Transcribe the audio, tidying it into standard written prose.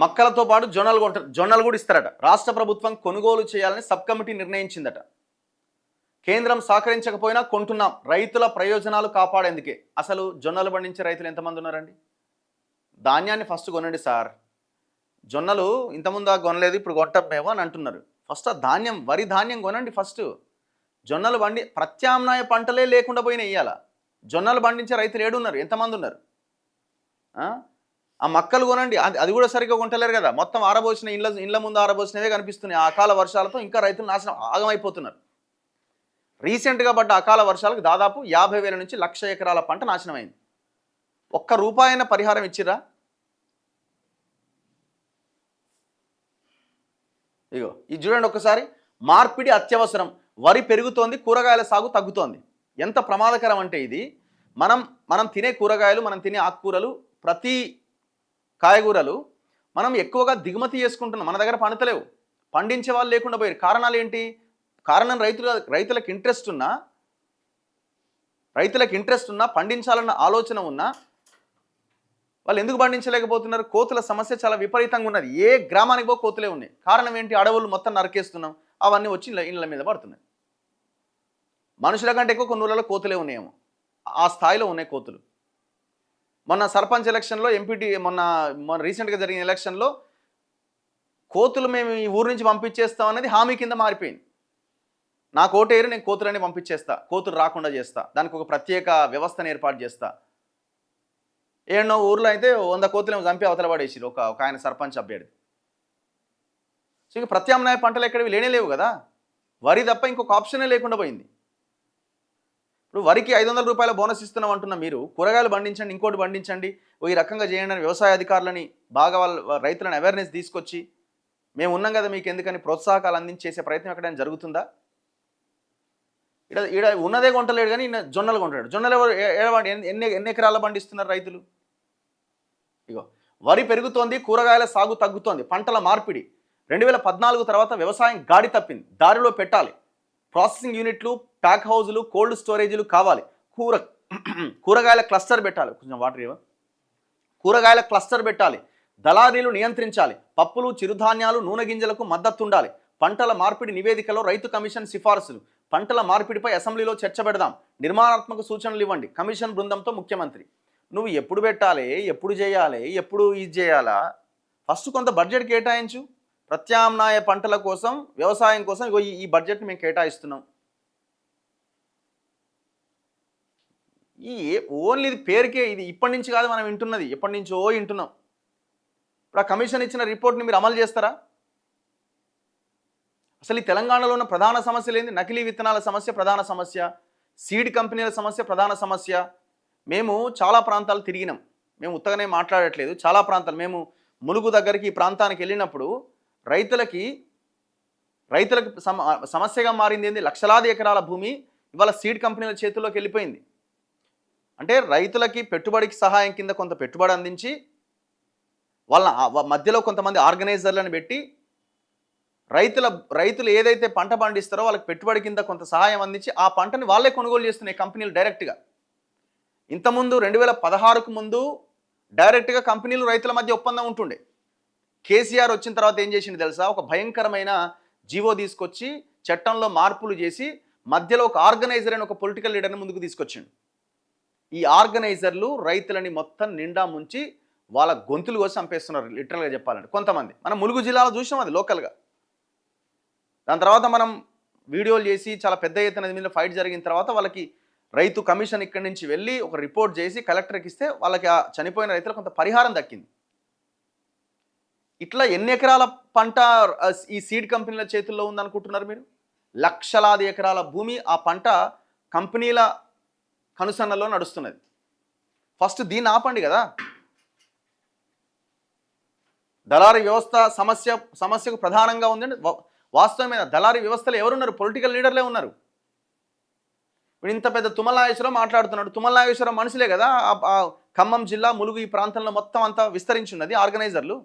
మక్కలతో పాటు జొన్నలు కూడా ఇస్తారట. రాష్ట్ర ప్రభుత్వం కొనుగోలు చేయాలని సబ్ కమిటీ నిర్ణయించిందట. కేంద్రం సహకరించకపోయినా కొంటున్నాం, రైతుల ప్రయోజనాలు కాపాడేందుకే. అసలు జొన్నలు పండించే రైతులు ఎంతమంది ఉన్నారండి? ధాన్యాన్ని ఫస్ట్ కొనండి సార్. జొన్నలు ఇంతకుముందు కొనలేదు, ఇప్పుడు కొంటాం మేము అని అంటున్నారు. ఫస్ట్ ఆ ధాన్యం, వరి ధాన్యం కొనండి ఫస్ట్. జొన్నలు ప్రత్యామ్నాయ పంటలే లేకుండా పోయినా ఇయ్యాల. జొన్నలు పండించే రైతులు ఏడున్నారు? ఎంతమంది ఉన్నారు? ఆ మక్కలు కొనండి, అది కూడా సరిగ్గా కొంటలేరు కదా. మొత్తం ఆరబోసిన ఇండ్ల ముందు ఆరబోసినవే కనిపిస్తున్నాయి. ఆ అకాల వర్షాలతో ఇంకా రైతులు నాశనం ఆగమైపోతున్నారు. రీసెంట్గా పడ్డ అకాల వర్షాలకు దాదాపు 50,000 నుంచి 1,00,000 ఎకరాల పంట నాశనమైంది. ఒక్క రూపాయన పరిహారం ఇచ్చిరా? ఇగో ఇది చూడండి ఒకసారి. మార్పిడి అత్యవసరం, వరి పెరుగుతోంది, కూరగాయల సాగు తగ్గుతోంది. ఎంత ప్రమాదకరం అంటే ఇది. మనం తినే కూరగాయలు, మనం తినే ఆకుకూరలు, ప్రతి కాయగూరలు మనం ఎక్కువగా దిగుమతి చేసుకుంటున్నాం. మన దగ్గర పండుతలేవు, పండించే వాళ్ళు లేకుండా పోయారు. కారణాలు ఏంటి? కారణం రైతులకు ఇంట్రెస్ట్ ఉన్నా పండించాలన్న ఆలోచన ఉన్నా వాళ్ళు ఎందుకు పండించలేకపోతున్నారు? కోతుల సమస్య చాలా విపరీతంగా ఉన్నది. ఏ గ్రామానికి పో కోతులే ఉన్నాయి. కారణం ఏంటి? అడవులు మొత్తం నరికేస్తున్నాం, అవన్నీ వచ్చి ఇళ్ళ మీద పడుతున్నాయి. మనుషుల కంటే ఎక్కువ కొన్ని ఊళ్ళలో కోతులే ఉన్నాయేమో, ఆ స్థాయిలో ఉన్నాయి కోతులు. మొన్న సర్పంచ్ ఎలక్షన్లో మొన్న రీసెంట్గా జరిగిన ఎలక్షన్లో కోతులు మేము ఈ ఊరు నుంచి పంపించేస్తాం అనేది హామీ కింద మారిపోయింది. నాకు ఓటేరు, నేను కోతులని పంపించేస్తా, కోతులు రాకుండా చేస్తా, దానికి ఒక ప్రత్యేక వ్యవస్థను ఏర్పాటు చేస్తా. ఏడో ఊర్లో అయితే 100 కోతులు చంపి అవతల పడేసిరు ఒక ఆయన సర్పంచ్ అభ్యర్థి. సో ఇక ప్రత్యామ్నాయ పంటలు ఎక్కడివి లేనేలేవు కదా. వరి తప్ప ఇంకొక ఆప్షనే లేకుండా పోయింది. ఇప్పుడు వరికి 500 రూపాయల బోనస్ ఇస్తున్నాం అంటున్నా మీరు, కూరగాయలు పండించండి, ఇంకోటి పండించండి, ఈ రకంగా చేయండి అని వ్యవసాయ అధికారులని బాగా రైతులను అవేర్నెస్ తీసుకొచ్చి మేము ఉన్నాం కదా మీకు ఎందుకని ప్రోత్సాహకాలు అందించేసే ప్రయత్నం ఎక్కడైనా జరుగుతుందా? ఈడ ఉన్నదే కొంటలేడు కానీ జొన్నలు కొంటాడు. జొన్నలు ఎన్ని ఎకరాల పండిస్తున్నారు రైతులు? ఇగో వరి పెరుగుతోంది, కూరగాయల సాగు తగ్గుతోంది, పంటల మార్పిడి. 2014 తర్వాత వ్యవసాయం గాడి తప్పింది, దారిలో పెట్టాలి. ప్రాసెసింగ్ యూనిట్లు, ప్యాక్ హౌజులు, కోల్డ్ స్టోరేజీలు కావాలి. కూరగాయల క్లస్టర్ పెట్టాలి. కొంచెం వాటర్ ఇవ్వ. కూరగాయల క్లస్టర్ పెట్టాలి. దళారీలు నియంత్రించాలి. పప్పులు, చిరుధాన్యాలు, నూనె గింజలకు మద్దతు ఉండాలి. పంటల మార్పిడి నివేదికలో రైతు కమిషన్ సిఫారసులు. పంటల మార్పిడిపై అసెంబ్లీలో చర్చ పెడదాం. నిర్మాణాత్మక సూచనలు ఇవ్వండి. కమిషన్ బృందంతో ముఖ్యమంత్రి. నువ్వు ఎప్పుడు పెట్టాలి, ఎప్పుడు చేయాలి, ఎప్పుడు ఇది చేయాలా? ఫస్ట్ కొంత బడ్జెట్ కేటాయించు. ప్రత్యామ్నాయ పంటల కోసం, వ్యవసాయం కోసం ఇగో ఈ బడ్జెట్ని మేము కేటాయిస్తున్నాం. ఓన్లీ ఇది పేరుకే, ఇది ఇప్పటి నుంచి కాదు మనం వింటున్నది, ఎప్పటి నుంచో వింటున్నాం. ఇప్పుడు ఆ కమిషన్ ఇచ్చిన రిపోర్ట్ని మీరు అమలు చేస్తారా? అసలు ఈ తెలంగాణలో ఉన్న ప్రధాన సమస్యలు ఏంది? నకిలీ విత్తనాల సమస్య ప్రధాన సమస్య, సీడ్ కంపెనీల సమస్య ప్రధాన సమస్య. మేము చాలా ప్రాంతాలు తిరిగినాం, మేము ఉత్తగానే మాట్లాడట్లేదు. చాలా ప్రాంతాలు, మేము ములుగు దగ్గరికి ఈ ప్రాంతానికి వెళ్ళినప్పుడు రైతులకు సమస్యగా మారింది ఏంది? లక్షలాది ఎకరాల భూమి ఇవాళ సీడ్ కంపెనీల చేతుల్లోకి వెళ్ళిపోయింది. అంటే రైతులకి పెట్టుబడికి సహాయం కింద కొంత పెట్టుబడి అందించి వాళ్ళ మధ్యలో కొంతమంది ఆర్గనైజర్లను పెట్టి రైతులు ఏదైతే పంట పండిస్తారో వాళ్ళకి పెట్టుబడి కింద కొంత సహాయం అందించి ఆ పంటని వాళ్ళే కొనుగోలు చేస్తున్నాయి కంపెనీలు డైరెక్ట్గా. ఇంతకుముందు 2016కు ముందు డైరెక్ట్గా కంపెనీలు రైతుల మధ్య ఒప్పందం ఉంటుండే. కేసీఆర్ వచ్చిన తర్వాత ఏం చేసింది తెలుసా? ఒక భయంకరమైన జీవో తీసుకొచ్చి చట్టంలో మార్పులు చేసి మధ్యలో ఒక ఆర్గనైజర్ అని ఒక పొలిటికల్ లీడర్ని ముందుకు తీసుకొచ్చిండు. ఈ ఆర్గనైజర్లు రైతులని మొత్తం నిండా ముంచి వాళ్ళ గొంతులు కోసం చంపేస్తున్నారు లిటరల్గా చెప్పాలంటే. కొంతమంది మనం ములుగు జిల్లాలో చూసాం, అది లోకల్గా. దాని తర్వాత మనం వీడియోలు చేసి చాలా పెద్ద ఎత్తున మీద ఫైట్ జరిగిన తర్వాత వాళ్ళకి రైతు కమిషన్ ఇక్కడి నుంచి వెళ్ళి ఒక రిపోర్ట్ చేసి కలెక్టర్కి ఇస్తే వాళ్ళకి ఆ చనిపోయిన రైతులకు కొంత పరిహారం దక్కింది. ఇట్లా ఎన్ని ఎకరాల పంట ఈ సీడ్ కంపెనీల చేతుల్లో ఉందనుకుంటున్నారు మీరు? లక్షలాది ఎకరాల భూమి ఆ పంట కంపెనీల కనుసన్నలో నడుస్తున్నది. ఫస్ట్ దీన్ని ఆపండి కదా. దళారీ వ్యవస్థ సమస్యకు ప్రధానంగా ఉందండి. వాస్తవమైన దళారీ వ్యవస్థలో ఎవరున్నారు? పొలిటికల్ లీడర్లే ఉన్నారు. ఇప్పుడు ఇంత పెద్ద తుమ్మల నాగేశ్వరరావు మాట్లాడుతున్నాడు. తుమ్మల నాగేశ్వరరావు మనుషులే కదా. ఖమ్మం జిల్లా ములుగు ఈ ప్రాంతంలో మొత్తం అంతా విస్తరించున్నది ఆర్గనైజర్లు.